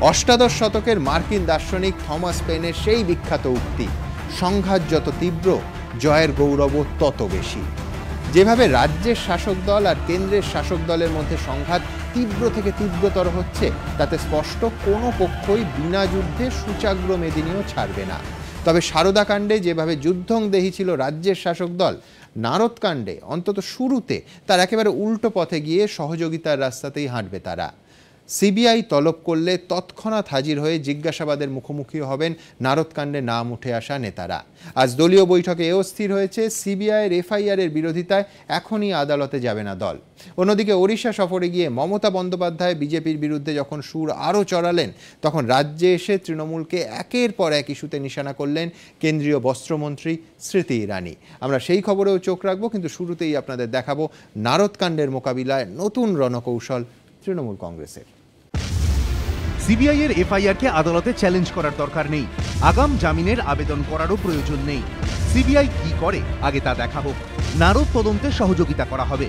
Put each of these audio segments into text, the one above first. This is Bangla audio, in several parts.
অষ্টাদশ শতকের মার্কিন দার্শনিক থমাস পেনের সেই বিখ্যাত উক্তি, সংঘাত যত তীব্র জয়ের গৌরব তত বেশি। যেভাবে রাজ্যের শাসক দল আর কেন্দ্রের শাসক দলের মধ্যে সংঘাত তীব্র থেকে তীব্রতর হচ্ছে, তাতে স্পষ্ট কোনো পক্ষই বিনা যুদ্ধে সূচাগ্র মেদিনীও ছাড়বে না। তবে সারদাকাণ্ডে যেভাবে যুদ্ধংদেহী ছিল রাজ্যের শাসক দল, নারদকাণ্ডে অন্তত শুরুতে তার একেবারে উল্টো পথে গিয়ে সহযোগিতার রাস্তাতেই হাঁটবে তারা। সিবিআই তলব করলে তৎক্ষণাৎ হাজির হয়ে জিজ্ঞাসাবাদের মুখোমুখি হবেন নারদকাণ্ডে নাম উঠে আসা নেতারা। আজ দলীয় বৈঠকে এও স্থির হয়েছে, সিবিআইয়ের এফআইআরের বিরোধিতায় এখনই আদালতে যাবে না দল। অন্যদিকে ওড়িশা সফরে গিয়ে মমতা বন্দ্যোপাধ্যায় বিজেপির বিরুদ্ধে যখন সুর আরও চড়ালেন, তখন রাজ্যে এসে তৃণমূলকে একের পর এক ইস্যুতে নিশানা করলেন কেন্দ্রীয় বস্ত্রমন্ত্রী স্মৃতি ইরানি। আমরা সেই খবরেও চোখ রাখবো, কিন্তু শুরুতেই আপনাদের দেখাবো নারদকাণ্ডের মোকাবিলায় নতুন রণকৌশল তৃণমূল কংগ্রেসের। সিবিআই এর এফআইআর কে আদালতে চ্যালেঞ্জ করার দরকার নেই, আগাম জামিনের আবেদন করারও প্রয়োজন নেই। সিবিআই কি করে আগে তা দেখা হোক। নারদ তদন্তে সহযোগিতা করা হবে।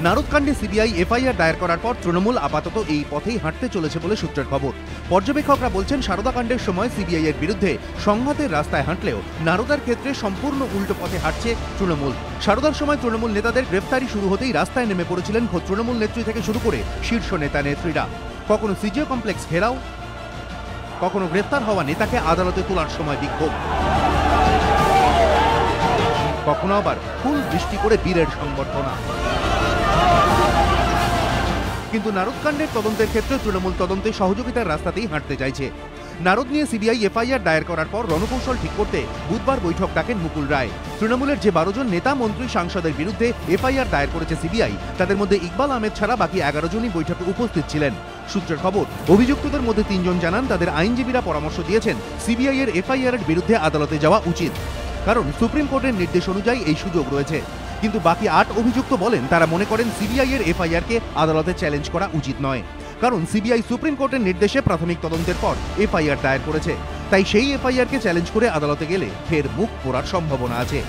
নারদকাণ্ডে সিবিআই এফআইআর দায়ের করার পর তৃণমূল আপাতত এই পথেই হাঁটতে চলেছে বলে সূত্রের খবর। পর্যবেক্ষকরা বলছেন, সারদাকাণ্ডের সময় সিবিআই এর বিরুদ্ধে সংঘাতের রাস্তায় হাঁটলেও নারদার ক্ষেত্রে সম্পূর্ণ উল্টো পথে হাঁটছে তৃণমূল। সারদার সময় তৃণমূল নেতাদের গ্রেফতারি শুরু হতেই রাস্তায় নেমে পড়েছিলেন খোদ তৃণমূল নেত্রী থেকে শুরু করে শীর্ষ নেতা নেত্রীরা। কখনো সিজিও কমপ্লেক্স ঘেরাও, কখনো গ্রেফতার হওয়া নেতাকে আদালতে তোলার সময় বিক্ষোভ, কখনো আবার ফুল বৃষ্টি করে বীরের সংবর্ধনা। কিন্তু নারদকাণ্ডের তদন্তের ক্ষেত্রে তৃণমূল তদন্তে সহযোগিতার রাস্তাতেই হাঁটতে চাইছে। নারদ নিয়ে সিবিআই এফআইআর দায়ের করার পর রণকৌশল ঠিক করতে বুধবার বৈঠক ডাকেন মুকুল রায়। তৃণমূলের যে 12 জন নেতা মন্ত্রী সাংসদের বিরুদ্ধে এফআইআর দায়ের করেছে সিবিআই, তাদের মধ্যে ইকবাল আহমেদ ছাড়া বাকি 11 জনই বৈঠকে উপস্থিত ছিলেন। সূত্রের খবর, অভিযুক্তদের মধ্যে 3 জন জানান তাদের আইনজীবীরা পরামর্শ দিয়েছেন সিবিআই এর এফআইআর এর বিরুদ্ধে আদালতে যাওয়া উচিত, কারণ সুপ্রিম কোর্টের নির্দেশ অনুযায়ী এই সুযোগ রয়েছে। কিন্তু বাকি 8 অভিযুক্ত বলেন তারা মনে করেন সিবিআই এর এফআইআর কে আদালতে চ্যালেঞ্জ করা উচিত নয়, কারণ সিবিআই সুপ্রিম কোর্টের নির্দেশে প্রাথমিক তদন্তের পর এফআইআর দায়ের করেছে। তাই সেই এফআইআর কে চ্যালেঞ্জ করে আদালতে গেলে ফের মুখ পোড়ার সম্ভাবনা আছে।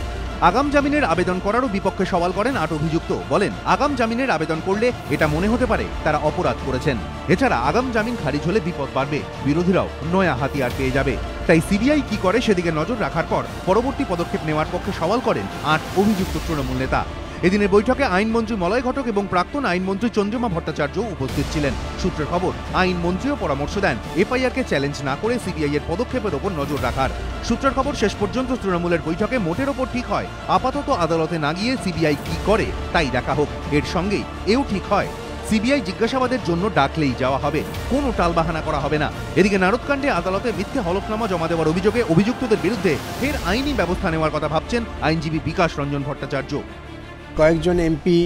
আগাম জামিনের আবেদন করারও বিপক্ষে সওয়াল করেন 8 অভিযুক্ত। বলেন, আগাম জামিনের আবেদন করলে এটা মনে হতে পারে তারা অপরাধ করেছেন। এছাড়া আগাম জামিন খারিজ হলে বিপদ বাড়বে, বিরোধীরাও নয়া হাতিয়ার পেয়ে যাবে। তাই সিবিআই কি করে সেদিকে নজর রাখার পর পরবর্তী পদক্ষেপ নেওয়ার পক্ষে সওয়াল করেন 8 অভিযুক্ত তৃণমূল নেতা। এদিনের বৈঠকে আইনমন্ত্রী মলয় ঘটক এবং প্রাক্তন আইনমন্ত্রী চন্দ্রিমা ভট্টাচার্য উপস্থিত ছিলেন। সূত্রের খবর, আইনমন্ত্রীও পরামর্শ দেন এফআইআর কে চ্যালেঞ্জ না করে সিবিআই এর পদক্ষেপের ওপর নজর রাখার। সূত্রের খবর, শেষ পর্যন্ত তৃণমূলের বৈঠকে মোটের ওপর ঠিক হয় আপাতত আদালতে না গিয়ে সিবিআই কি করে তাই দেখা হোক। এর সঙ্গেই এও ঠিক হয় সিবিআই জিজ্ঞাসাবাদের জন্য ডাকলেই যাওয়া হবে, কোনো টালবাহানা করা হবে না। এদিকে নারদকাণ্ডে আদালতে মিথ্যে হলফনামা জমা দেওয়ার অভিযোগে অভিযুক্তদের বিরুদ্ধে ফের আইনি ব্যবস্থা নেওয়ার কথা ভাবছেন আইনজীবী বিকাশ রঞ্জন ভট্টাচার্য। কয়েকজন এমপি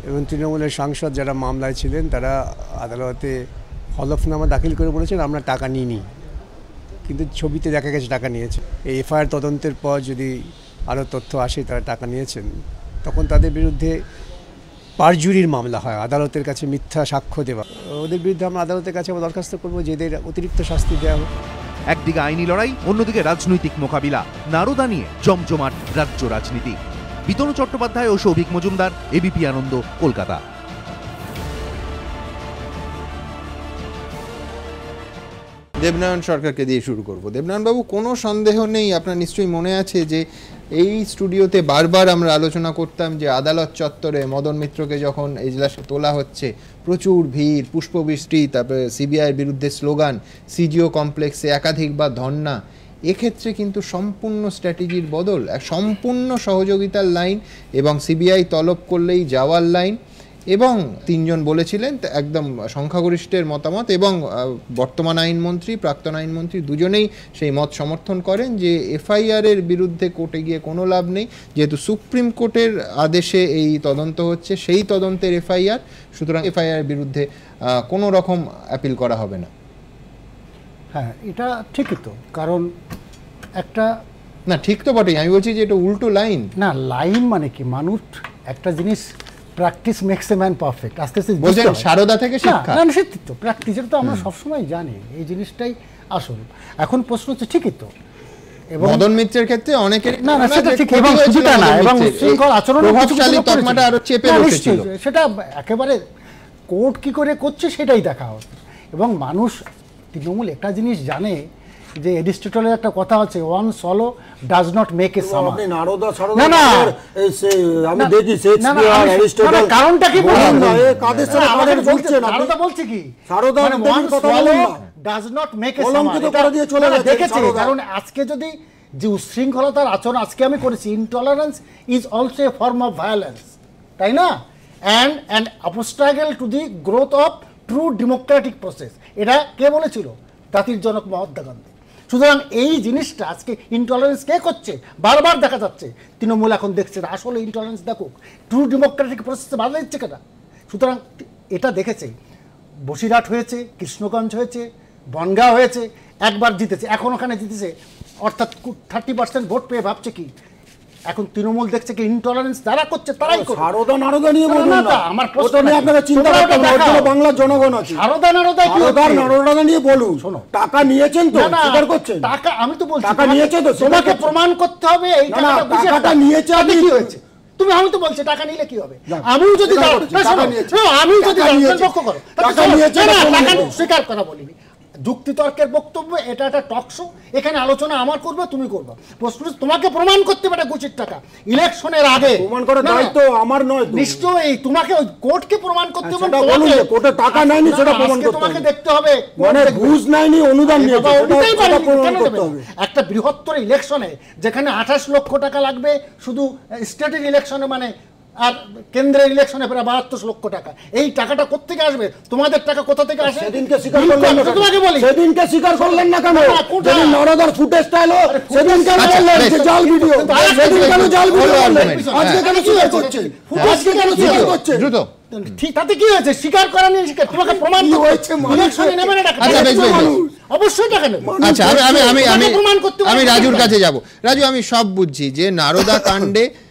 এবং তৃণমূলের সাংসদ যারা মামলায় ছিলেন তারা আদালতে হলফনামা দাখিল করে বলেছেন আমরা টাকা নিইনি, কিন্তু ছবিতে দেখা গেছে টাকা নিয়েছে। এই এফআইআর তদন্তের পর যদি আরও তথ্য আসে তারা টাকা নিয়েছেন, তখন তাদের বিরুদ্ধে পারজুরির মামলা হয়, আদালতের কাছে মিথ্যা সাক্ষ্য দেওয়া। ওদের বিরুদ্ধে আমরা আদালতের কাছে দরখাস্ত করবো যে এদের অতিরিক্ত শাস্তি দেওয়া হোক। একদিকে আইনি লড়াই, অন্যদিকে রাজনৈতিক মোকাবিলা। নারদা নিয়ে জমজমাট রাজ্য রাজনীতি। বিতনু চট্টোপাধ্যায় ও সৌভিক মজুমদার, এবিপি আনন্দ, কলকাতা। দেবনারায়ণ সরকারকে দিয়ে শুরু করব। দেবনারায়ণবাবু, কোনো সন্দেহ নেই, আপনার নিশ্চয়ই মনে আছে যে এই স্টুডিওতে বারবার আমরা আলোচনা করতাম যে আদালত চত্বরে মদন মিত্রকে যখন এজলাসে তোলা হচ্ছে, প্রচুর ভিড়, পুষ্পবৃষ্টি, তারপরে সিবিআইয়ের বিরুদ্ধে স্লোগান, সিজিও কমপ্লেক্সে একাধিকবার ধর্ণা। এক্ষেত্রে কিন্তু সম্পূর্ণ স্ট্র্যাটেজির বদল, সম্পূর্ণ সহযোগিতার লাইন এবং সিবিআই তলব করলেই যাওয়ার লাইন। এবং 3 জন বলেছিলেন একদম সংখ্যাগরিষ্ঠের মতামত, এবং বর্তমান আইনমন্ত্রী, প্রাক্তন আইনমন্ত্রী দুজনেই সেই মত সমর্থন করেন যে এফআইআর এর বিরুদ্ধে কোর্টে গিয়ে কোনো লাভ নেই, যেহেতু সুপ্রিম কোর্টের আদেশে এই তদন্ত হচ্ছে, সেই তদন্তের এফআইআর, সুতরাং এফআইআর এর বিরুদ্ধে কোনো রকম অ্যাপিল করা হবে না। হ্যাঁ, এটা ঠিকই তো, কারণ একটা না, ঠিক তো বটেই, আমি বলছি যে এটা উল্টো লাইন। না, লাইন মানে কি, মানুষ একটা জিনিস practice makes a man perfect, আস্তে আস্তে বলছেন সারদা থেকে শিক্ষা। না, সত্যি তো, প্র্যাকটিস তো আমরা সবসময় জানি, এই জিনিসটাই আসল। এখন প্রশ্ন হচ্ছে ঠিকই তো, এবং মদন মিত্রের ক্ষেত্রে অনেকের না সেটা ঠিক, এবং কিছুটা না, এবং শৃঙ্খল আচরণ প্রভাবশালী তকমাটা আরো চেপে বসেছিল, সেটা একেবারে কোর্ট কি করে করছে সেটাই দেখা হচ্ছে। এবং মানুষ তৃণমূল একটা জিনিস জানে যে এরিস্টটলের একটা কথা আছে, one solo does not make a summer. আপনি নারদা সারদা না, না। এই আমি না, দেখি না, না, শেক্সপিয়ার আমি- অ্যারিস্টটল না, না, কারণটা কি বলুন? না, এ কাদের সাথে না, আমাকে কাদের বলছে, বলছেন আপনি? সারদা বলছে কি? সারদা মানে আপনি one কথা swallow বলুন না। does not make a কলঙ্কিত summer। করে দিয়ে চলে এটা গেছেন দেখেছে, সারদা। কারণ আজকে যদি যে উচ্ছৃঙ্খলতার আচরণ আজকে আমি করেছি, intolerance is also a form of violence, তাই না? And obstacle to the growth of true democratic process, এটা কে বলেছিল? জাতির জনক মহাত্মা গান্ধী। সুতরাং এই জিনিসটা আজকে ইনটলারেন্স কে করছে? বারবার দেখা যাচ্ছে তৃণমূল এখন দেখছে না, আসলে ইনটলারেন্স দেখুক, ট্রু ডেমোক্রেটিক প্রসেসে বাধা দিচ্ছে কেনা। সুতরাং এটা দেখেছে, বসিরহাট হয়েছে, কৃষ্ণগঞ্জ হয়েছে, বনগাঁ হয়েছে, একবার জিতেছে, এখন ওখানে জিতেছে, অর্থাৎ 30% ভোট পেয়ে ভাবছে কি এখন তৃণমূল দেখছে কি ইনটলারেন্স যারা করছে তারাই করছে। সারদা নারদা নিয়ে না, বলুন না, না, না, আমার প্রশ্ন ওটা নিয়ে নাকি? আপনাকে চিন্তা তোমরা করতে ওটা হবে না, ওর জন্য দেখাও। বাংলার জনগণ আছে। সারদা নারদায় কি সারদার হচ্ছে? নারদা নিয়ে বলুন, শোনো। টাকা নিয়েছেন তো, না, না, স্বীকার করছেন? টাকা আমি তো বলছি টাকা তোমাকে- নিয়েছে তো, স্বীকার তোমাকে করছেন? প্রমাণ করতে হবে এই না, না, টাকাটা বুঝে টাকাটা একটা- নিয়েছে তাতে আপনি- কি হয়েছে? তুমি আমি তো বলছি টাকা নিলে কি হবে? যাক, আমিও যদি স্বীকার দাও- করছি, না, টাকা শোনো, নিয়েছে। না, আমিও যদি টাকা দাও, নিয়েছে। পক্ষ করো। তাহলে টাকা শোনো, নিয়েছে, না, না, প্রমাণ টাকা করো। স্বীকার করা বলিনি, যুক্তিতর্কের বক্তব্য, এটা একটা টক শো, এখানে আলোচনা আমার করবে, তুমি করবে। প্রশ্ন হচ্ছে, তোমাকে প্রমাণ করতে হবে এটা ঘুষের টাকা ইলেকশনের আগে প্রমাণ করার না, না, দায়িত্ব আমার নয় তো। নিশ্চয়ই তোমাকে ওই কোর্টকে প্রমাণ করতে হবে, সেটা বলুন যে কোর্টে টাকা নেয়নি, না, সেটা না, প্রমাণ আজকে করতে তোমাকে হবে। দেখতে হবে কোর্ট মানে দেখবে। ঘুষ নেয়নি, অনুদান আরে নিয়েছে, বাবা, ওটাই সেটা পারেনি, প্রমাণ কেন করতে দেবে না? হবে। একটা বৃহত্তর ইলেকশনে যেখানে 28 লক্ষ টাকা লাগবে শুধু স্টেটের ইলেকশনে, মানে আর কেন্দ্রের ইলেকশনে প্রায় 72 লক্ষ টাকা, এই টাকাটা কোত্থেকে আসবে? তোমাদের টাকা কোথা থেকে আসে? সেদিনকে স্বীকার বিল করলেন না করো, কেন? তোমাকে বলি সেদিনকে স্বীকার করলেন না কেন? না, কোথায়? যেদিন নরদার ফুটেজটা এলো, সেদিন কেন আচ্ছা, বললেন বেশ। যে জাল ভিডিও? কিন্তু আরেকটা সেদিন কেন জাল ভিডিও হলো বললেন? argument। আজকে কেন স্বীকার করছেন? আজকে কেন স্বীকার করছেন? দ্রুত। ঠিক, তাতে কি হয়েছে? স্বীকার করা নিয়ে স্বীকার, তোমাকে প্রমাণ কি করতে হয়েছে? মানুষ ইলেকশনে হয়েছে। নেবে না টাকা। আচ্ছা, বেশ, বেশ, বেশ। অবশ্যই টাকা নেবে। আচ্ছা, আমি প্রমাণ করতে হবে। আমি রাজুর কাছে যাব। রাজু, আমি সব বুঝছি যে নারদা কাণ্ডে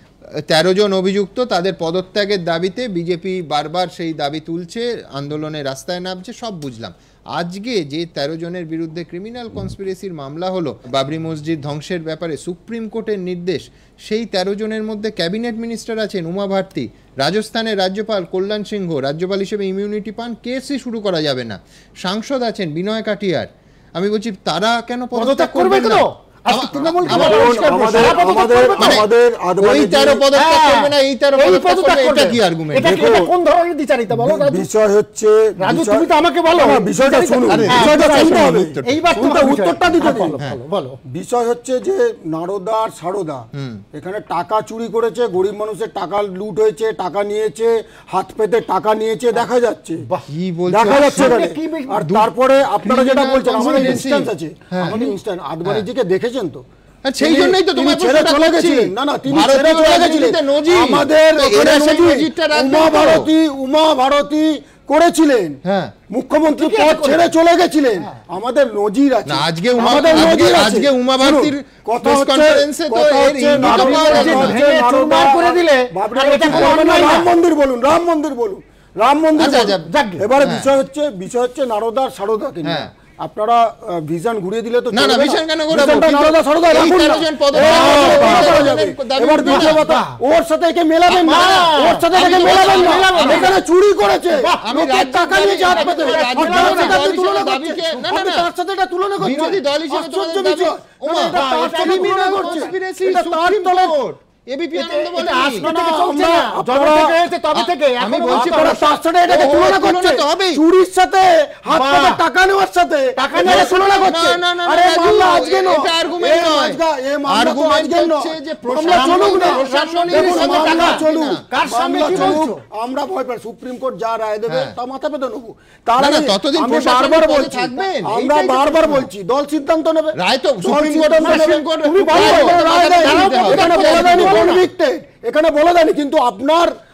13 জন অভিযুক্ত, তাদের পদত্যাগের দাবিতে বিজেপি বারবার সেই দাবি তুলছে, আন্দোলনে রাস্তায় নামছে, সব বুঝলাম। আজকে যে 13 জনের বিরুদ্ধে ক্রিমিনাল কনস্পিরেসির মামলা হলো, বাবরি মসজিদ ধ্বংসের ব্যাপারে সুপ্রিম কোর্টের নির্দেশ, সেই 13 জনের মধ্যে ক্যাবিনেট মিনিস্টার আছেন উমা ভারতী, রাজস্থানের রাজ্যপাল কল্যাণ সিংহ রাজ্যপাল হিসেবে ইমিউনিটি পান, কেসই শুরু করা যাবে না, সাংসদ আছেন বিনয় কাটিয়ার। আমি বলছি তারা কেন পদত্যাগ করবে না? আজকে তৃণমূল কি আমার- বলে? পরিষ্কার বলছে, আমাদের- তারা পদত্যাগ আমাদের- করবে না। মানে আমাদের ওই আদবানি 13 পদত্যাগ হ্যাঁ, করবে না, এই 13 এই পদত্যাগ পদত্যাগ করবে, এটা করবে। কি আর্গুমেন্ট? এটা কি- এটা কোন ধরনের বিচারিতা বলো রাজু? বিষয় হচ্ছে রাজু, বিষয়- তুমি তো আমাকে বলো। না, বিষয়টা শুনুন, আরে, বিষয়টা হ্যাঁ, শুনতে হবে। এইবার শুনতে তোমার উত্তরটা দিতে হ্যাঁ, দিন। বলো, বলো, বলো। বিষয় হচ্ছে যে নারদার সারদা এখানে টাকা চুরি করেছে, গরিব মানুষের টাকা লুট হয়েছে, টাকা নিয়েছে, হাত পেতে টাকা নিয়েছে, দেখা যাচ্ছে, কি বলছো? দেখা যাচ্ছে সামনে এখানে। কি বেশ- আর তারপরে আপনারা যেটা criminal বলছেন, আমাদের conspiracy। ইনস্ট্যান্স আছে, হ্যাঁ। আমাদের ইনস্ট্যান্স আদবানিজিকে দেখেছেন তো? আর সেই তিনি- জন্যই তো তিনি তোমার ছেড়ে প্রশ্নটা চলে করছি। গেছিলেন। না, না, তিনি ভারতীয় ছেড়ে চলে রাজনীতিতে গেছিলেন। নজির। আমাদের তো ওখানে এরা সেই নজির। নজিরটা রাখবেন তো। উমা ভারতী করেছিলেন, হ্যাঁ। মুখ্যমন্ত্রী পদ ছেড়ে চলে গেছিলেন, আমাদের নজির আছে। না, আজকে উমা- আমাদের আজকে- নজির আছে। আজকে উমা শুনুন, ভারতীর কথা press হচ্ছে- conference-এ তো কথা এর হচ্ছে ইঙ্গিত নারদা- পাওয়া যাচ্ছে। কথা হচ্ছে ভেঙে নারদা- চুরমার করে দিলে, বাবরি আর এটা মসজিদ কোনো বলবেন না, অন্যায় না। রাম মন্দির বলুন, রাম মন্দির বলুন, রাম মন্দির আচ্ছা, বলুন। আচ্ছা, যাক গে। এবারে হ্যাঁ। বিষয় হচ্ছে নারদার সারদাকে নিয়ে। হ্যাঁ। আপনারা ভিশন ঘুরিয়ে দিলে তো না, চলবে না, vision কেন ঘোরাবো? ভিশনটা কিন্তু নারদা সারদা এই রাখুন 13 না। জন পদত্যাগ এই করলে বাবা, এই করা 13 যাবে। জনের দাবি এবার উঠবে দ্বিতীয় না। কথা, ওর সাথে একে মেলাবেন না, বাহ! ওর সাথে আমি একে তো মেলাবেন না, মেলাবো না। এখানে চুরি করেছে, আমি লোকের রাজ্য টাকা নিয়ে দলের- হাত পেতে, আমি আর রাজ্য তার দলের সাথে আপনি দাবি তুলনা হিসেবে করছেন, দাবিকে- না, না, আপনি না। তার সাথে এটা তুলনা করছেন, বিরোধী দল হিসেবে আশ্চর্য তোমাদের বিষয়। দাবি- ওমা, এটা তার এটা সাথে তুলনা criminal করছেন, conspiracy, এটা তার Supreme তলে Court। ABP আনন্দ বলেনি। এটা আজকে না, থেকে চলছে আমরা- না। যবে আপনারা- থেকে হয়েছে তবে থেকে। আমি এখনো বলছি আপনারা পড়াশোনা- তার সাথে এটাকে ও, তুলনা তুলনা করছেন, তো হবেই। চুরির সাথে হাত বাহ। পেতে টাকা নেওয়ার সাথে টাকা এখানে নেওয়ার তুলনা সাথে- করছেন। না, না, না, আরে রাজু, মামলা আজকে নয়, এটা argument নয়। এই মামলা তো Argument আজকে নয়। হচ্ছে যে মামলা চলুক না, প্রশাসনের দেখুন, সাথে মামলা টাকা চলুক, না। কার সামনে মামলা কি চলুক, বলছো? আমরা ভয় পাই, সুপ্রিম কোর্ট যা রায় দেবে হ্যাঁ। তা মাথা পেতে নেবো। তার না, না, আগে ততদিন আমি প্রশাসনিক বারবার পদে বলছি, থাকবেন, আমরা এইটাই তো বারবার প্রশ্ন। বলছি, দল সিদ্ধান্ত নেবে, রায় তো দল সুপ্রিম কোর্ট, সিদ্ধান্ত নেবে। সুপ্রিম কোর্ট তুমি বলো, রায় কোনো রায় দিতে দেয়নি, হবে। এখানে বলে দেয়নি বলো না। convicted, এখানে বলে দেয়নি, কিন্তু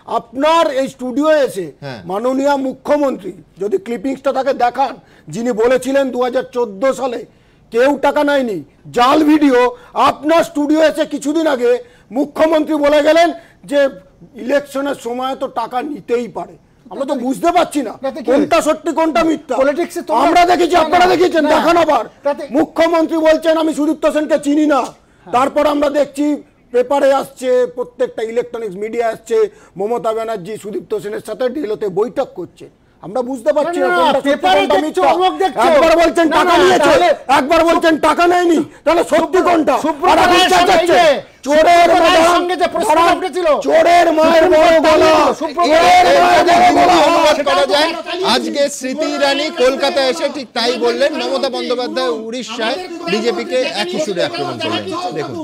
আপনার এই স্টুডিও এসে হ্যাঁ। মাননীয় মুখ্যমন্ত্রী যদি ক্লিপিংসটা তাকে দেখান, যিনি বলেছিলেন 2014 সালে কেউ টাকা নেয়নি, জাল ভিডিও, আপনার স্টুডিও এসে কিছুদিন আগে মুখ্যমন্ত্রী বলে গেলেন যে ইলেকশনের সময় তো টাকা নিতেই পারে। আমরা তো বুঝতে পারছি না তাতে কি কোনটা সত্যি কোনটা মিথ্যা। Politics এ তোমরা- আমরা দেখেছি, না, আপনারা না, দেখেছেন, না। দেখান আবার। তাতে- মুখ্যমন্ত্রী বলছেন আমি সুদীপ্ত সেনকে চিনি না, তারপর আমরা দেখছি পেপারে আসছে, প্রত্যেকটা ইলেকট্রনিক্স মিডিয়া আসছে, মমতা ব্যানার্জি সুদীপ্ত সেনের সাথে ডেলোতে বৈঠক করছে। আমরা বুঝতে পারছি না না, কোনটা সত্যি, পেপারে কোনটা দেখছো, মিথ্যা। অমুক দেখছো। একবার বলছেন না, টাকা না, নিয়েছে, তাহলে একবার বলছেন টাকা নেয়নি, তাহলে সত্যি কোনটা? সুব্রত আর আপনি রায়ের সঙ্গে চেঁচাচ্ছেন, যে চোরের সুব্রত রায়ের মায়ের সঙ্গে যে প্রশ্ন দাঁড়ান, উঠেছিল, চোরের মায়ের বড় গলা, সুব্রত চোরের মায়ের বড় গলা। অনুবাদ করা যায়। আজকে স্মৃতি ইরানি কলকাতায় এসে ঠিক তাই বললেন। মমতা বন্দ্যোপাধ্যায় উড়িষ্যায় বিজেপিকে একই সুরে আক্রমণ করলেন। দেখুন,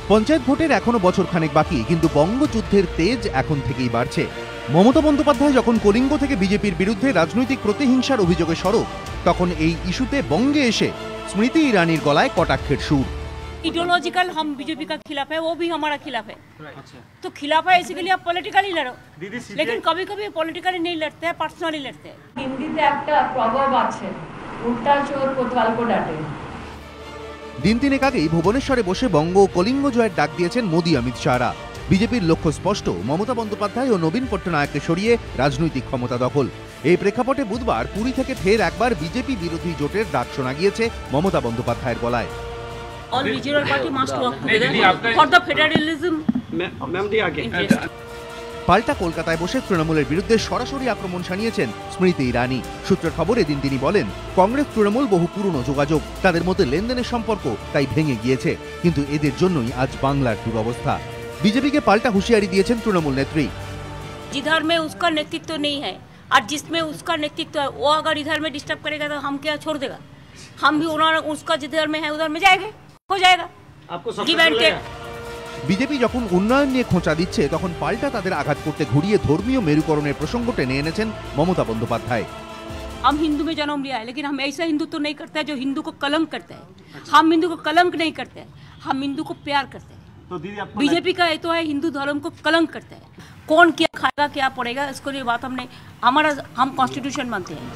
পঞ্চায়েত ভোটের এখনো বছর খানেক বাকি, কিন্তু বঙ্গযুদ্ধের তেজ এখন থেকেই বাড়ছে। মমতা বন্দ্যোপাধ্যায় যখন কলিঙ্গ থেকে বিজেপির বিরুদ্ধে রাজনৈতিক প্রতিহিংসার অভিযোগে সরব, তখন এই ইস্যুতে বঙ্গে এসে স্মৃতি ইরানির গলায় কটাক্ষের সুর। आइडियोलॉजिकल हम बीजेपी का खिलाफ है, वो भी हमारा खिलाफ है। तो खिलाफ है, इसी के लिए आप पॉलिटिकली लड़ो, लेकिन कभी कभी पॉलिटिकली नहीं लड़ते हैं, पर्सनली लड़ते हैं। হিন্দিতে একটা প্রভাব আছে, উল্টা চোর কোতোয়াল কো ডাঁটে। দিন তিনেক আগেই ভুবনেশ্বরে বসে বঙ্গ ও কলিঙ্গ জয়ের ডাক দিয়েছেন মোদী অমিত শাহরা। বিজেপির লক্ষ্য স্পষ্ট, মমতা বন্দ্যোপাধ্যায় ও নবীন পট্টনায়ককে সরিয়ে রাজনৈতিক ক্ষমতা দখল। এই প্রেক্ষাপটে বুধবার পুরী থেকে ফের একবার বিজেপি বিরোধী জোটের ডাক শোনা গিয়েছে মমতা বন্দ্যোপাধ্যায়ের গলায়। All regional party must work together for the federalism interest. পাল্টা কলকাতায় বসে তৃণমূলের বিরুদ্ধে সরাসরি আক্রমণ শানিয়েছেন স্মৃতি ইরানি। সূত্রের খবর, এদিন তিনি বলেন, কংগ্রেস তৃণমূল বহু পুরনো যোগাযোগ, তাদের মধ্যে লেনদেনের সম্পর্ক তাই ভেঙে গিয়েছে, কিন্তু এদের জন্যই আজ বাংলার দুরবস্থা। বিজেপিকে পাল্টা হুঁশিয়ারি দিয়েছেন তৃণমূল নেত্রী। जिधर में उसका नेतृत्व नहीं है और जिसमें उसका नेतृत्व है, वो अगर इधर में डिस्टर्ब करेगा तो हम क्या छोड़ देगा? हम भी उन्होंने उसका जिधर में है उधर में जाएंगे, हो जाएगा। Give and take. বিজেপি যখন উন্নয়ন নিয়ে খোঁচা দিচ্ছে, তখন পাল্টা তাদের আঘাত করতে ঘুরিয়ে ধর্মীয় মেরুকরণের প্রসঙ্গ টেনে এনেছেন মমতা বন্দ্যোপাধ্যায়। हम हिंदू में जन्म लिया है, लेकिन हम ऐसा हिंदुत्व नहीं करते हैं जो हिंदू को कलंक करता है। हम हिंदू को कलंक नहीं करते हैं, हम हिंदू को प्यार करते हैं। बीजेपी का ये तो है हिंदू धर्म को कलंक करता है। कौन क्या खाएगा क्या पड़ेगा, इसको लिए बात हमने, हमारा हम कॉन्स्टिट्यूशन मानते हैं।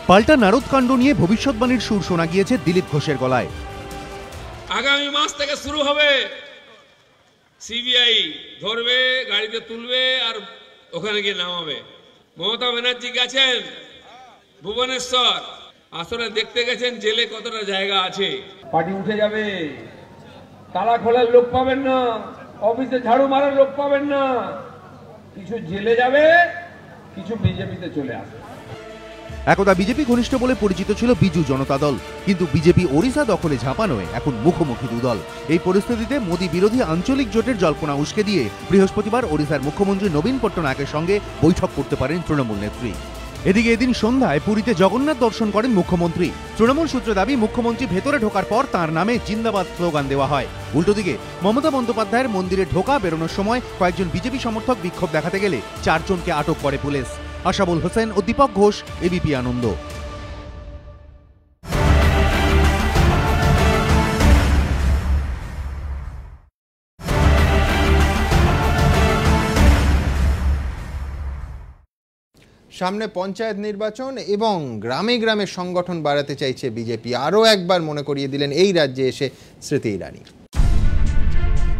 পাল্টা নারদকাণ্ড নিয়ে ভবিষ্যৎবাণীর সুর শোনা গিয়েছে দিলীপ ঘোষের গলায়। আগামী মাস থেকে শুরু হবে, সিবিআই ধরবে, গাড়িতে তুলবে আর ওখানে গিয়ে নামাবে। মমতা ব্যানার্জি গেছেন ভুবনেশ্বর, আসলে দেখতে গেছেন জেলে কতটা জায়গা আছে। পার্টি উঠে যাবে, তালা খোলার লোক পাবেন না, অফিসে ঝাড়ু মারার লোক পাবেন না, কিছু জেলে যাবে, কিছু বিজেপিতে চলে আসবে। একদা বিজেপি ঘনিষ্ঠ বলে পরিচিত ছিল বিজু জনতা দল, কিন্তু বিজেপি ওড়িশা দখলে ঝাঁপানোয় এখন মুখোমুখি দুদল। এই পরিস্থিতিতে মোদী বিরোধী আঞ্চলিক জোটের জল্পনা উস্কে দিয়ে বৃহস্পতিবার ওড়িশার মুখ্যমন্ত্রী নবীন পট্টনায়কের সঙ্গে বৈঠক করতে পারেন তৃণমূল নেত্রী। এদিকে এদিন সন্ধ্যায় পুরীতে জগন্নাথ দর্শন করেন মুখ্যমন্ত্রী। তৃণমূল সূত্রে দাবি, মুখ্যমন্ত্রী ভেতরে ঢোকার পর তাঁর নামে জিন্দাবাদ স্লোগান দেওয়া হয়। উল্টো দিকে মমতা বন্দ্যোপাধ্যায়ের মন্দিরে ঢোকা বেরোনোর সময় কয়েকজন বিজেপি সমর্থক বিক্ষোভ দেখাতে গেলে 4 জনকে আটক করে পুলিশ। আশাবুল হোসেন ও দীপক ঘোষ, এবিপি আনন্দ। সামনে পঞ্চায়েত নির্বাচন এবং গ্রামে গ্রামে সংগঠন বাড়াতে চাইছে বিজেপি। আরও একবার মনে করিয়ে দিলেন এই রাজ্যে এসে স্মৃতি ইরানি।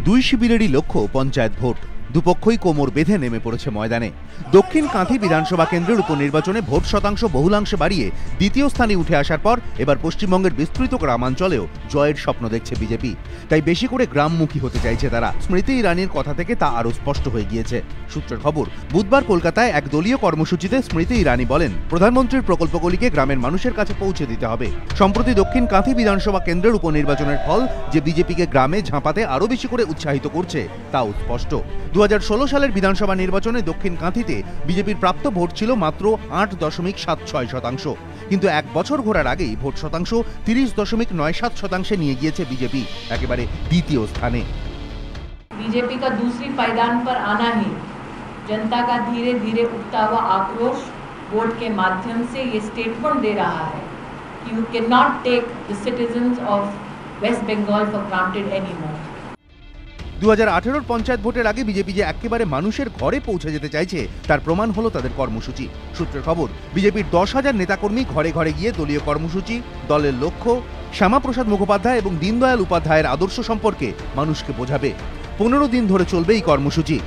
দুই শিবিরেরই লক্ষ্য পঞ্চায়েত ভোট। দুপক্ষই কোমর বেঁধে নেমে পড়েছে ময়দানে। দক্ষিণ কাঁথি বিধানসভা কেন্দ্রের উপনির্বাচনে ভোট শতাংশ বহুলাংশে বাড়িয়ে দ্বিতীয় স্থানে উঠে আসার পর এবার পশ্চিমবঙ্গের বিস্তৃত গ্রামাঞ্চলেও জয়ের স্বপ্ন দেখছে বিজেপি। তাই বেশি করে গ্রামমুখী হতে চাইছে তারা। স্মৃতি ইরানির কথা থেকে তা আরও স্পষ্ট হয়ে গিয়েছে। সূত্রের খবর, বুধবার কলকাতায় এক দলীয় কর্মসূচিতে স্মৃতি ইরানি বলেন, প্রধানমন্ত্রীর প্রকল্পগুলিকে গ্রামের মানুষের কাছে পৌঁছে দিতে হবে। সম্প্রতি দক্ষিণ কাঁথি বিধানসভা কেন্দ্রের উপনির্বাচনের ফল যে বিজেপিকে গ্রামে ঝাঁপাতে আরও বেশি করে উৎসাহিত করছে তাও স্পষ্ট। 2016 সালের বিধানসভা নির্বাচনে দক্ষিণ কাঁথিতে বিজেপির প্রাপ্ত ভোট ছিল মাত্র 8.76%, কিন্তু এক বছর ঘোরার আগেই ভোট শতাংশ 30.97% নিয়ে গিয়েছে বিজেপি, একেবারে দ্বিতীয় স্থানে। बीजेपी का दूसरी पायदान पर आना ही जनता का धीरे धीरे उठता हुआ आक्रोश वोट के माध्यम से ये स्टेटमेंट दे रहा है कि you can not take the citizens of West Bengal for granted anymore. 2018 panchayat ভোটের আগে বিজেপি যে একেবারে মানুষের ঘরে পৌঁছে যেতে চাইছে তার প্রমাণ হলো তাদের কর্মসূচি। সূত্রের খবর, বিজেপির 10,000 নেতাকর্মী ঘরে ঘরে গিয়ে দলীয় কর্মসূচি, দলের লক্ষ্য, শ্যামাপ্রসাদ মুখোপাধ্যায় এবং দীনদয়াল উপাধ্যায়ের আদর্শ সম্পর্কে মানুষকে বোঝাবে। 15 দিন ধরে চলবে এই কর্মসূচি।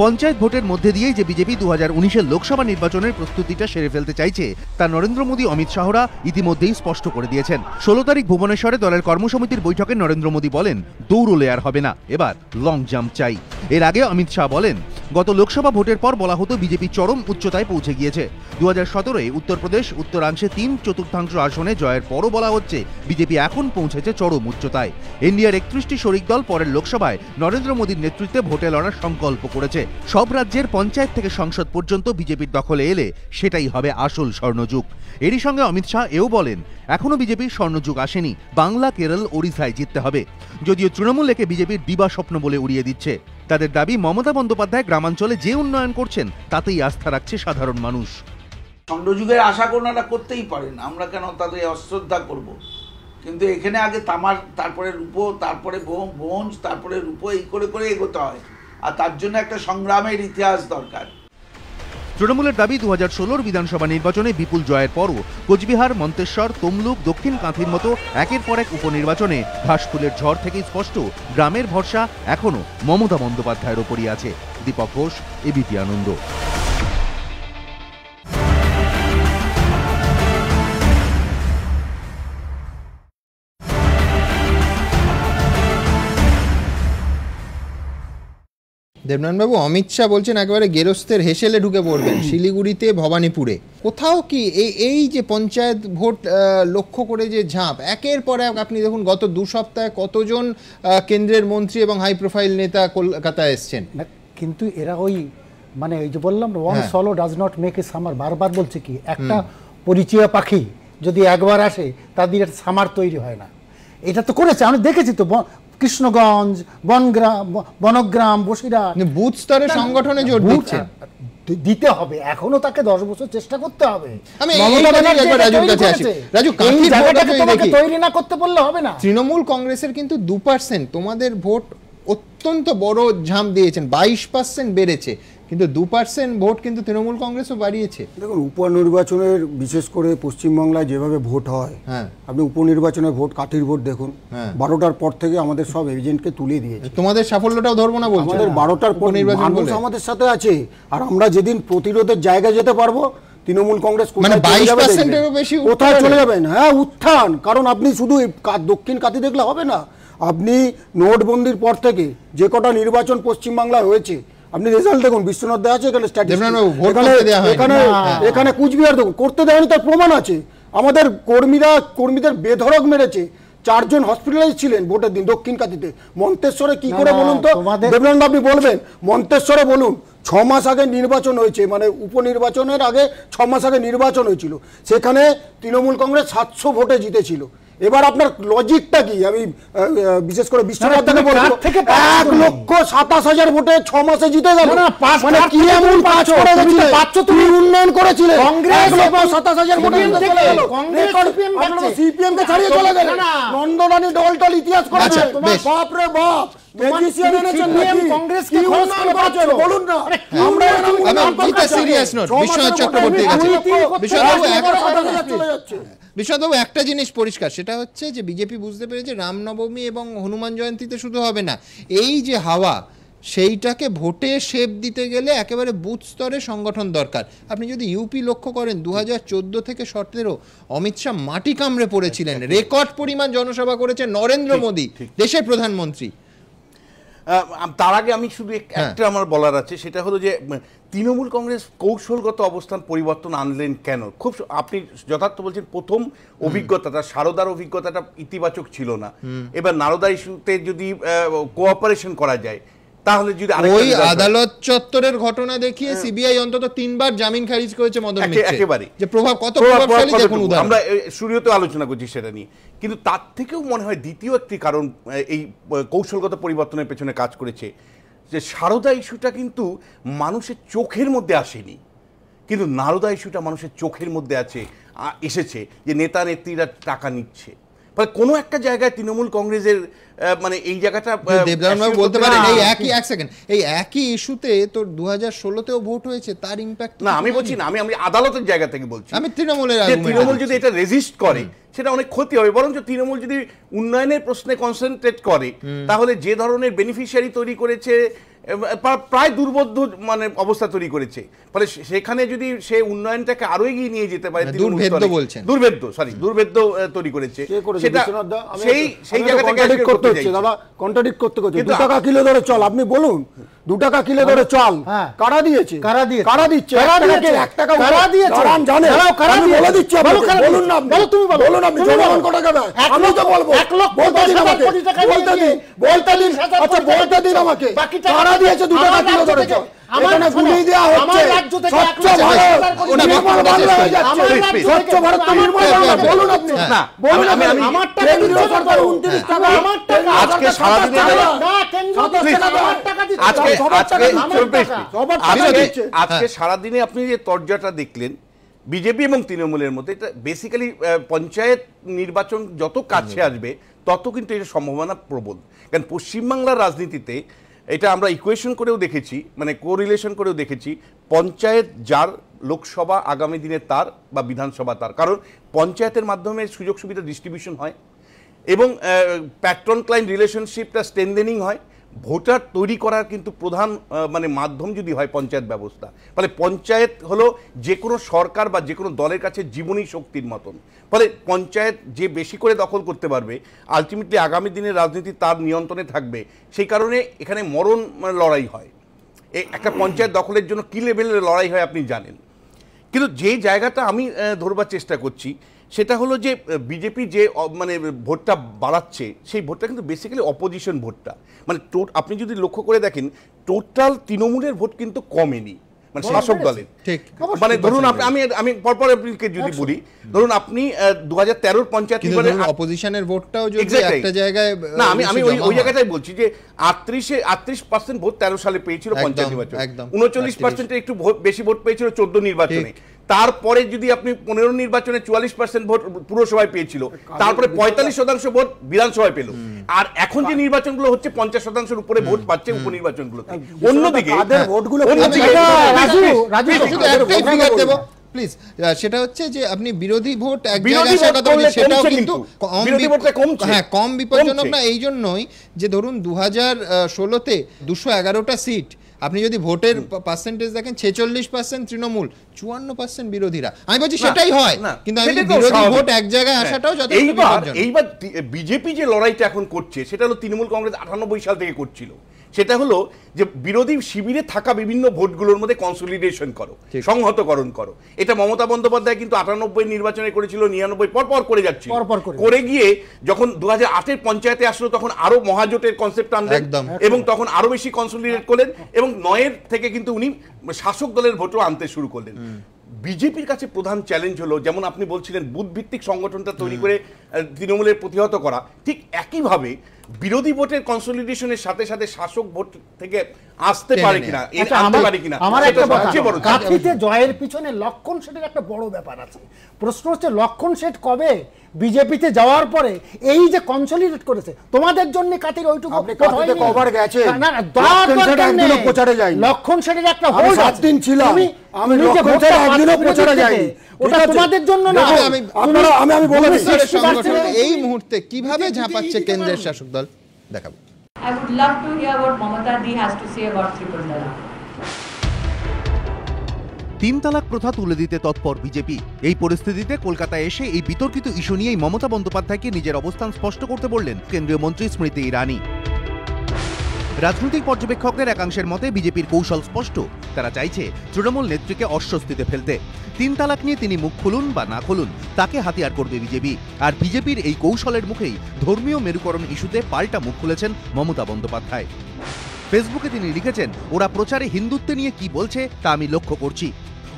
পঞ্চায়েত ভোটের মধ্যে দিয়েই যে বিজেপি 2019-এর লোকসভা নির্বাচনের প্রস্তুতিটা সেরে ফেলতে চাইছে তা নরেন্দ্র মোদী অমিত শাহরা ইতিমধ্যেই স্পষ্ট করে দিয়েছেন। 16 তারিখ ভুবনেশ্বরে দলের কর্মসমিতির বৈঠকে নরেন্দ্র মোদী বলেন, দৌড়লে আর হবে না, এবার লং জাম্প চাই। এর আগে অমিত শাহ বলেন, গত লোকসভা ভোটের পর বলা হতো বিজেপি চরম উচ্চতায় পৌঁছে গিয়েছে। 2017-এ উত্তরপ্রদেশ উত্তরাংশে 3/4 আসনে জয়ের পরও বলা হচ্ছে বিজেপি এখন পৌঁছেছে চরম উচ্চতায়। ইন্ডিয়ার 31টি শরিক দল পরের লোকসভায় নরেন্দ্র মোদীর নেতৃত্বে ভোটে লড়ার সংকল্প করেছে। সব রাজ্যের পঞ্চায়েত থেকে সংসদ পর্যন্ত বিজেপির দখলে এলে সেটাই হবে আসল স্বর্ণযুগ। এরই সঙ্গে অমিত শাহ এও বলেন, এখনো বিজেপির স্বর্ণযুগ আসেনি, বাংলা, কেরল, ওড়িশায় জিততে হবে। যদিও তৃণমূল একে বিজেপির দিবা স্বপ্ন বলে উড়িয়ে দিচ্ছে। তাদের দাবি, মমতা বন্দ্যোপাধ্যায় গ্রামাঞ্চলে যে উন্নয়ন করছেন তাতেই আস্থা রাখছে সাধারণ মানুষ। স্বর্ণযুগের আশা কোনারা করতেই পারেন, আমরা কেন তাদের অশ্রদ্ধা করব? কিন্তু এখানে আগে তামার, তারপরে রূপো, তারপরে ব্রোঞ্জ, তারপরে রূপো, এই করে করে এগোতে হয়। আর তার জন্য একটা সংগ্রামের ইতিহাস দরকার। তৃণমূলের দাবি, 2016 বিধানসভা নির্বাচনে বিপুল জয়ের পরও কোচবিহার, মন্তেশ্বর, তমলুক, দক্ষিণ কাঁথির মতো একের পর এক উপনির্বাচনে ঘাসফুলের ঝড় থেকেই স্পষ্ট গ্রামের ভরসা এখনও মমতা বন্দ্যোপাধ্যায়ের ওপরই আছে। দীপক ঘোষ, এবিপি আনন্দ। দেবনাথবাবু, অমিত শাহ বলছেন একেবারে গেরস্তের হেসেলে ঢুকে পড়বেন শিলিগুড়িতে, ভবানীপুরে। কোথাও কি এই যে পঞ্চায়েত ভোট লক্ষ্য করে যে ঝাঁপ, একের পর এক আপনি দেখুন গত 2 সপ্তাহে কতজন কেন্দ্রের মন্ত্রী এবং হাই প্রোফাইল নেতা কলকাতায় এসছেন। কিন্তু এরা ওই মানে ওই যে বললাম one solo does not make a summer, বারবার বলছে কি, একটা পরিচয় পাখি যদি একবার আসে তাদের একটা সামার তৈরি হয় না। এটা তো করেছে, আমি দেখেছি তো, কৃষ্ণগঞ্জ, বনগ্রাম, বসিরহাট, বুথ স্তরে সংগঠনে জোর দিচ্ছেন। দিতে হবে, এখনো তাকে 10 বছর চেষ্টা করতে হবে। তৈরি না করতে বললে হবে না। তৃণমূল কংগ্রেসের কিন্তু 2%, তোমাদের ভোট অত্যন্ত বড় ঝাঁপ দিয়েছেন, 22% বেড়েছে, কিন্তু 2% ভোট কিন্তু তৃণমূল কংগ্রেসও বাড়িয়েছে। দেখুন, উপনির্বাচনের বিশেষ করে পশ্চিমবাংলায় যেভাবে ভোট হয়, আপনি উপনির্বাচনের ভোট, কাঠির ভোট দেখুন, 12টার পর থেকে আমাদের সব এজেন্টকে তুলে দিয়েছে। তোমাদের সাফল্যটাও ধরবো না বলছো, আমাদের 12টার পর মানুষ আমাদের সাথে আছে, আর আমরা যেদিন প্রতিরোধের জায়গায় যেতে পারবো, তৃণমূল কংগ্রেস মানে 22%-এরও বেশি কোথায় চলে যাবেন? হ্যাঁ, উত্থান। কারণ আপনি শুধু দক্ষিণ কাতি দেখলে হবে না, আপনি নোটবন্দির পর থেকে যে কটা নির্বাচন পশ্চিমবাংলায় হয়েছে, আপনি রেজাল্ট দেখুন। বিশ্বনাথ দেওয়া আছে এখানে, এখানে কুচবিহার দেখুন, করতে দেয়নি, তার প্রমাণ আছে। আমাদের কর্মীদের বেধড়ক মেরেছে, 4 জন হসপিটালাইজ ছিলেন ভোটের দিন দক্ষিণ কাতিতে। মন্তেশ্বরে কি করে বলুন তো দেবনাথ, আপনি বলবেন মন্তেশ্বরে বলুন, 6 মাস আগে নির্বাচন হয়েছে, মানে উপনির্বাচনের আগে 6 মাস আগে নির্বাচন হয়েছিল, সেখানে তৃণমূল কংগ্রেস 700 ভোটে জিতেছিল। এবার আপনার লজিকটা কি? আমি বিশেষ করে বিশ্বনাথ থেকে বলবো, 1,27,000 ভোটে 6 মাসে জিতে গেল। মানে কি এমন কাজ করে গেছিলে? তুমি উন্নয়ন করেছিলে, কংগ্রেস 1,27,000 ভোটে জিতে গেল। কংগ্রেস সিপিএম কে ছাড়িয়ে চলে গেল। নন্দরানী দলটল ইতিহাস করেছে, বাপ রে বাপ। বিশ্বনাথবাবু, একটা জিনিস পরিষ্কার, সেটা হচ্ছে যে বিজেপি বুঝতে পেরেছে রামনবমী এবং হনুমান জয়ন্তীতে শুধু হবে না, এই যে হাওয়া, সেইটাকে ভোটে শেপ দিতে গেলে একেবারে বুথ স্তরে সংগঠন দরকার। আপনি যদি ইউপি লক্ষ্য করেন, 2014 থেকে 2017 অমিত শাহ মাটি কামড়ে পড়েছিলেন, রেকর্ড পরিমাণ জনসভা করেছে নরেন্দ্র মোদী, দেশের প্রধানমন্ত্রী। তার আগে আমি শুধু একটা আমার বলার আছে, সেটা হলো যে তৃণমূল কংগ্রেস কৌশলগত অবস্থান পরিবর্তন আনলেন কেন? খুব আপনি যথার্থ বলছেন, প্রথম অভিজ্ঞতাটা, সারদার অভিজ্ঞতাটা ইতিবাচক ছিল না। এবার নারদা ইস্যুতে যদি কোঅপারেশন করা যায়, তাহলে যদি ওই আদালত চত্বরের ঘটনা দেখিয়ে সিবিআই অন্তত 3 বার জামিন খারিজ করেছে মদন মিত্র, একেবারে যে প্রভাব কত প্রভাবশালী দেখুন উদাহরণ। আমরা শুরুতে আলোচনা করছি সেটা নিয়ে, কিন্তু তার থেকেও মনে হয় দ্বিতীয় একটি কারণ এই কৌশলগত পরিবর্তনের পেছনে কাজ করেছে, যে সারদা ইস্যুটা কিন্তু মানুষের চোখের মধ্যে আসেনি, কিন্তু নারদা ইস্যুটা মানুষের চোখের মধ্যে এসেছে, যে নেতা নেত্রীরা টাকা নিচ্ছে। ফলে কোনো একটা জায়গায় তৃণমূল কংগ্রেসের মানে এই জায়গাটা দেবনাথবাবু বলতে পারেন, এই একই ইস্যুতে তো 2016তেও ভোট হয়েছে, তার ইম্প্যাক্ট না আমি বলছি না, আমি আদালতের জায়গা থেকে বলছি। আমি তৃণমূলের তৃণমূল যদি এটা রেজিস্ট করে সেটা অনেক ক্ষতি হবে, বরঞ্চ তৃণমূল যদি উন্নয়নের প্রশ্নে কনসেন্ট্রেট করে, তাহলে যে ধরনের বেনিফিশিয়ারি তৈরি করেছে, প্রায় দুর্বোধ্য মানে অবস্থা তৈরি করেছে, ফলে সেখানে যদি সে উন্নয়নটাকে আরো এগিয়ে নিয়ে যেতে পারে, দুর্ভেদ্য তৈরি করেছে, সেই জায়গা থেকে কন্ট্রাডিক্ট করতে হচ্ছে। দাদা, কন্ট্রাডিক্ট করতে হচ্ছে, 2 টাকা কিলো ধরে চল, আপনি বলুন 2 টাকা কিলো ধরে চাল কারা দিয়েছে? কারা দিচ্ছে? 1 টাকা কারা দিয়েছে? জানেন আমি বলে দিচ্ছি, বলুন না, বলুন আপনি জনগণ কত টাকা দেয়? আমি তো বলবো 1 লক্ষ 10,000 কোটি টাকা বলতে দিন। আচ্ছা বলতে দিন আমাকে, কারা দিয়েছে 2 টাকা কিলো ধরে চাল? এখানে গুলিয়ে দেওয়া হচ্ছে স্বচ্ছ ভারত, স্বচ্ছ ভারত নির্মল বাংলা। বলুন আপনি, বলুন আমার টাকা কেন্দ্রীয় সরকার 29 টাকা, আমার টাকা আজকে সারাদিনে আজকে সারাদিনে আপনি যে তরজাটা দেখলেন বিজেপি এবং তৃণমূলের মধ্যে, এটা বেসিক্যালি পঞ্চায়েত নির্বাচন যত কাছে আসবে তত কিন্তু এটা সম্ভাবনা প্রবল। কারণ পশ্চিমবাংলার রাজনীতিতে এটা আমরা ইকুয়েশন করেও দেখেছি, মানে কোরিলেশন করেও দেখেছি, পঞ্চায়েত যার লোকসভা আগামী দিনে তার বা বিধানসভা তার, কারণ পঞ্চায়েতের মাধ্যমে সুযোগ সুবিধা ডিস্ট্রিবিউশন হয় এবং প্যাট্রন ক্লায়েন্ট রিলেশনশিপটা স্ট্রেনদেনিং হয়। ভোটার তৈরি করার কিন্তু প্রধান মানে মাধ্যম যদি হয় পঞ্চায়েত ব্যবস্থা, ফলে পঞ্চায়েত হলো যে কোনো সরকার বা যে কোনো দলের কাছে জীবনী শক্তির মতন। ফলে পঞ্চায়েত যে বেশি করে দখল করতে পারবে আলটিমেটলি আগামী দিনের রাজনীতি তার নিয়ন্ত্রণে থাকবে। সেই কারণে এখানে মরণ লড়াই হয়। একটা পঞ্চায়েত দখলের জন্য কী লেভেলের লড়াই হয় আপনি জানেন। কিন্তু যে জায়গাটা আমি ধরবার চেষ্টা করছি সেটা হলো যে বিজেপি যে মানে ভোটটা বাড়াচ্ছে সেই ভোটটা কিন্তু বেসিক্যালি অপোজিশন ভোটটা। মানে আপনি যদি লক্ষ্য করে দেখেন টোটাল তৃণমূলের ভোট কিন্তু কমেনি, মানে শাসক দলের। মানে ধরুন আমি পরপর আপনাকে যদি বলি, ধরুন আপনি 2013 পঞ্চায়েত নির্বাচনে অপোজিশনের ভোটটাও যদি একটা জায়গায় না, আমি ওই জায়গাটাই বলছি যে 38% ভোট 13 সালে পেয়েছিল পঞ্চায়েত নির্বাচনে, 39% একটু বেশি ভোট পেয়েছিল 14 নির্বাচনে। তারপরে যদি আপনি 15 নির্বাচনে 44% ভোট পুরসভায় পেয়েছিল, তারপরে 45% ভোট বিধানসভায় পেল। আর এখন যে নির্বাচনগুলো হচ্ছে 50% উপরে ভোট পাচ্ছে উপনির্বাচনগুলোতে। অন্যদিকে প্লিজ সেটা হচ্ছে যে আপনি বিরোধী ভোট এক জায়গায় সেটাও কিন্তু কম বিপজ্জনক না। এই জন্যই যে ধরুন 2016-তে 211টা সিট, আপনি যদি ভোটের পার্সেন্টেজ দেখেন 46% তৃণমূল, 54% বিরোধীরা। আমি বলছি সেটাই হয়, কিন্তু আমি বিরোধী ভোট এক জায়গায় আসাটাও যথেষ্ট বিপজ্জনক। এইবার বিজেপি যে লড়াইটা এখন করছে সেটা হলো তৃণমূল কংগ্রেস 98 সাল থেকে করছিল, সেটা হলো যে বিরোধী শিবিরে থাকা বিভিন্ন ভোটগুলোর মধ্যে কনসলিডেশন করো, সংহতকরণ করো। এটা মমতা বন্দ্যোপাধ্যায় কিন্তু 98 নির্বাচনে করেছিল, 99 পরপর করে যাচ্ছে, করে গিয়ে যখন 2008-এর পঞ্চায়েতে আসলো তখন আরো মহাজোটের কনসেপ্ট আনলেন এবং তখন আরো বেশি কনসলিডেট করলেন এবং 9-এর থেকে কিন্তু উনি শাসক দলের ভোটও আনতে শুরু করলেন। বিজেপির কাছে প্রধান চ্যালেঞ্জ হলো, যেমন আপনি বলছিলেন বুথ ভিত্তিক সংগঠনটা তৈরি করে তৃণমূলের প্রতিহত করা, ঠিক একইভাবে বিরোধী ভোটের কনসলিডেশনের সাথে সাথে শাসক ভোট থেকে আসতে পারে কিনা, আনতে পারে কিনা। আমার একটা কথা, কাঁথিতে জয়ের পিছনে লক্ষণ শেঠের একটা বড় ব্যাপার আছে। প্রশ্ন হচ্ছে লক্ষণ শেঠ কবে বিজেপিতে যাওয়ার পরে এই যে কনসলিডেট করেছে, তোমাদের জন্য কাঁথির ওইটুকু কভার গেছে না, প্রচারে যাই। লক্ষণ শেঠের একটা হোল 7 দিন ছিল, আমি লক্ষণ শেঠ একদিনও প্রচারে যাইনি, ওটা তোমাদের জন্য না। আমি বলে দিচ্ছি এই মুহূর্তে কিভাবে ঝাঁপাচ্ছে কেন্দ্রের শাসক দল দেখাবো। I would love to hear what Mamata Di has to say about Triple Talaq. 3 তালাক প্রথা তুলে দিতে তৎপর বিজেপি। এই পরিস্থিতিতে কলকাতায় এসে এই বিতর্কিত ইস্যু নিয়েই মমতা বন্দ্যোপাধ্যায়কে নিজের অবস্থান স্পষ্ট করতে বললেন কেন্দ্রীয় মন্ত্রী স্মৃতি ইরানি। রাজনৈতিক পর্যবেক্ষকদের একাংশের মতে বিজেপির কৌশল স্পষ্ট, তারা চাইছে তৃণমূল নেত্রীকে অস্বস্তিতে ফেলতে। 3 তালাক নিয়ে তিনি মুখ খুলুন বা না খুলুন তাকে হাতিয়ার করবে বিজেপি। আর বিজেপির এই কৌশলের মুখেই ধর্মীয় মেরুকরণ ইস্যুতে পাল্টা মুখ খুলেছেন মমতা বন্দ্যোপাধ্যায়। ফেসবুকে তিনি লিখেছেন, ওরা প্রচারে হিন্দুত্ব নিয়ে কি বলছে তা আমি লক্ষ্য করছি।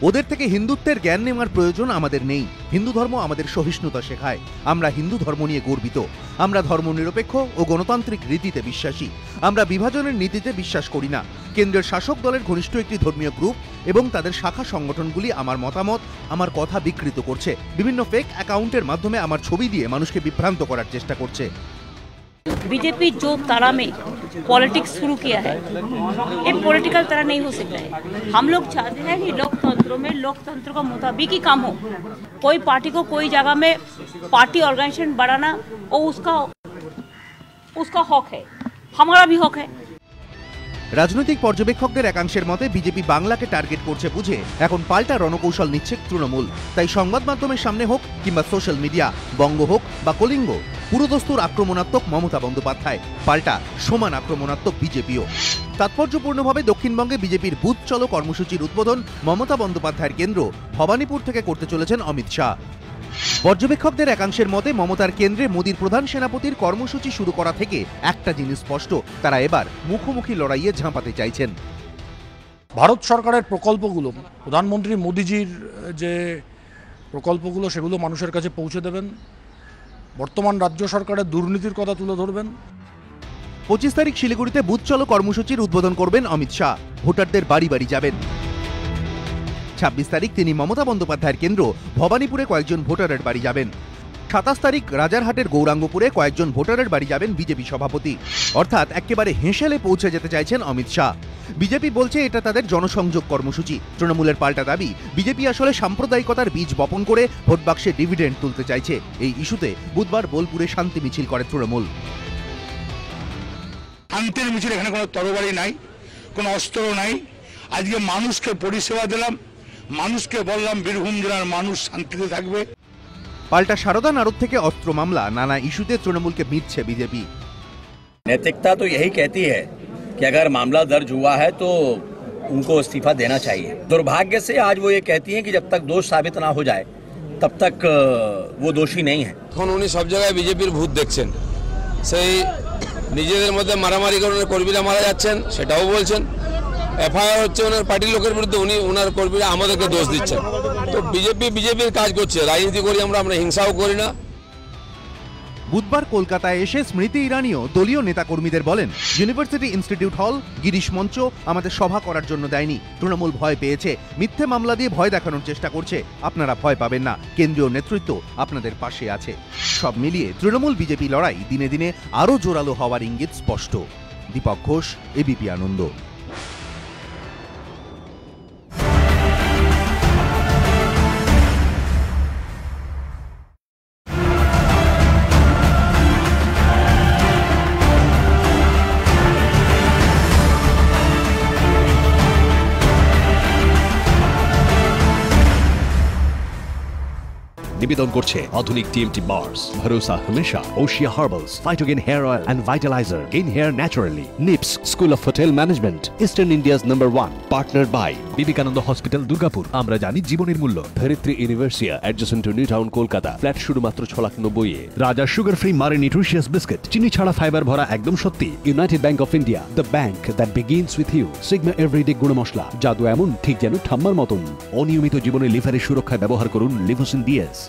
ওদের থেকে হিন্দুত্বের জ্ঞান নেওয়ার প্রয়োজন আমাদের নেই। হিন্দু ধর্ম আমাদের সহিষ্ণুতা শেখায়। আমরা হিন্দু ধর্ম নিয়ে গর্বিত। আমরা ধর্মনিরপেক্ষ ও গণতান্ত্রিক রীতিতে বিশ্বাসী। আমরা বিভাজনের নীতিতে বিশ্বাস করি না। কেন্দ্রের শাসক দলের ঘনিষ্ঠ একটি ধর্মীয় গ্রুপ এবং তাদের শাখা সংগঠনগুলি আমার মতামত, আমার কথা বিকৃত করছে। বিভিন্ন ফেক অ্যাকাউন্টের মাধ্যমে আমার ছবি দিয়ে মানুষকে বিভ্রান্ত করার চেষ্টা করছে। बीजेपी जो तरह में पॉलिटिक्स शुरू किया है, ये पॉलिटिकल तरह नहीं हो सकता है। हम लोग चाहते हैं कि लोकतंत्र के मुताबिक ही काम हो। कोई पार्टी को कोई जगह में पार्टी ऑर्गेनाइजेशन बढ़ाना वो उसका हक है, हमारा भी हक है। রাজনৈতিক পর্যবেক্ষকদের একাংশের মতে বিজেপি বাংলাকে টার্গেট করছে বুঝে এখন পাল্টা রণকৌশল নিচ্ছে তৃণমূল। তাই সংবাদ মাধ্যমের সামনে হোক কিংবা সোশ্যাল মিডিয়া, বঙ্গ হোক বা কলিঙ্গ, পুরোদস্তুর আক্রমণাত্মক মমতা বন্দ্যোপাধ্যায়, পাল্টা সমান আক্রমণাত্মক বিজেপিও। তাৎপর্যপূর্ণভাবে দক্ষিণবঙ্গে বিজেপির বুথ চলো কর্মসূচির উদ্বোধন মমতা বন্দ্যোপাধ্যায়ের কেন্দ্র ভবানীপুর থেকে করতে চলেছেন অমিত শাহ। পর্যবেক্ষকদের একাংশের মতে মমতার কেন্দ্রে মোদীর প্রধান সেনাপতির কর্মসূচি শুরু করা থেকে একটা জিনিস স্পষ্ট, তারা এবার মুখোমুখি লড়াইয়ে ঝাঁপাতে চাইছেন। ভারত সরকারের প্রকল্পগুলো, প্রধানমন্ত্রী মোদীজির যে প্রকল্পগুলো, সেগুলো মানুষের কাছে পৌঁছে দেবেন। বর্তমান রাজ্য সরকারের দুর্নীতির কথা তুলে ধরবেন। 25 তারিখ শিলিগুড়িতে বুথ চলো কর্মসূচির উদ্বোধন করবেন অমিত শাহ, ভোটারদের বাড়ি বাড়ি যাবেন। 26 তারিখ তিনি মমতা বন্দ্যোপাধ্যায়ের কেন্দ্র ভবানীপুরে কয়েকজন ভোটারের বাড়ি যাবেন। 27 তারিখ রাজারহাটের গৌরাঙ্গপুরে কয়েকজন ভোটারের বাড়ি যাবেন বিজেপি সভাপতি। অর্থাৎ একেবারে হেঁসেলে পৌঁছে যেতে চাইছেন অমিত শাহ। বিজেপি বলছে এটা তাদের জনসংযোগ কর্মসূচি। তৃণমূলের পাল্টা দাবি, বিজেপি আসলে সাম্প্রদায়িকতার বীজ বপন করে ভোট বাক্সে ডিভিডেন্ড তুলতে চাইছে। এই ইস্যুতে বুধবার বোলপুরে শান্তি মিছিল করে তৃণমূল। শান্তির মিছিল, এখানে কোনো তরবারি নাই, কোনো অস্ত্র নাই। আজকে মানুষকে পরিষেবা দিলাম, মানুষকে বললাম বীরভূম জেলার মানুষ শান্তিতে থাকবে। পাল্টা সারদা নারদ থেকে অস্ত্র মামলা, নানা ইস্যুতে তৃণমূলকে মিথছে বিজেপি। नैतिकता तो यही कहती है कि अगर मामला दर्ज हुआ है तो उनको इस्तीफा देना चाहिए। दुर्भाग्य से आज वो ये कहती हैं कि जब तक दोष साबित ना हो जाए तब तक वो दोषी नहीं है। এখন উনি সব জায়গায় বিজেপির ভূত দেখছেন, সেই নিজেদের মধ্যে মারামারি করে কর্মীরা মারা যাচ্ছেন সেটাও বলছেন। এফআইআর হচ্ছে ওনার পার্টির লোকের বিরুদ্ধে, উনি ওনার কর্মীরা আমাদেরকে দোষ দিচ্ছেন। তো বিজেপির কাজ করছে, রাজনীতি করি আমরা হিংসাও করি না। বুধবার কলকাতায় এসে স্মৃতি ইরানিও দলীয় নেতাকর্মীদের বলেন, ইউনিভার্সিটি ইনস্টিটিউট হল, গিরিশ মঞ্চ আমাদের সভা করার জন্য দেয়নি। তৃণমূল ভয় পেয়েছে, মিথ্যে মামলা দিয়ে ভয় দেখানোর চেষ্টা করছে। আপনারা ভয় পাবেন না, কেন্দ্রীয় নেতৃত্ব আপনাদের পাশে আছে। সব মিলিয়ে তৃণমূল বিজেপি লড়াই দিনে দিনে আরও জোরালো হওয়ার ইঙ্গিত স্পষ্ট। দীপক ঘোষ, এবিপি আনন্দ। নিবেদন করছে আধুনিক টিএমটি বার্স, ভরসা হমেশা, Oshea herbals, Phytogen hair oil and vitaliser, gain hair naturally, NIPS school of hotel management, eastern India's number 1, partner by Vivekananda hospital Durgapur. আমরা জানি জীবনের মূল্য। Dharitri university adjacent to New Town Kolkata. Flat শুধুমাত্র 6,90,000 এ। Raja sugar free Marie nutritious biscuit, চিনি ছাড়া ফাইবার ভরা একদম সত্যি। United Bank of India, the bank that begins with you. Sigma everyday গুঁড়ো মশলা, জাদু এমন ঠিক যেন ঠাম্মার মতন। অনিয়মিত জীবনে লিভারের সুরক্ষায় ব্যবহার করুন লিভোসিন ডিএস।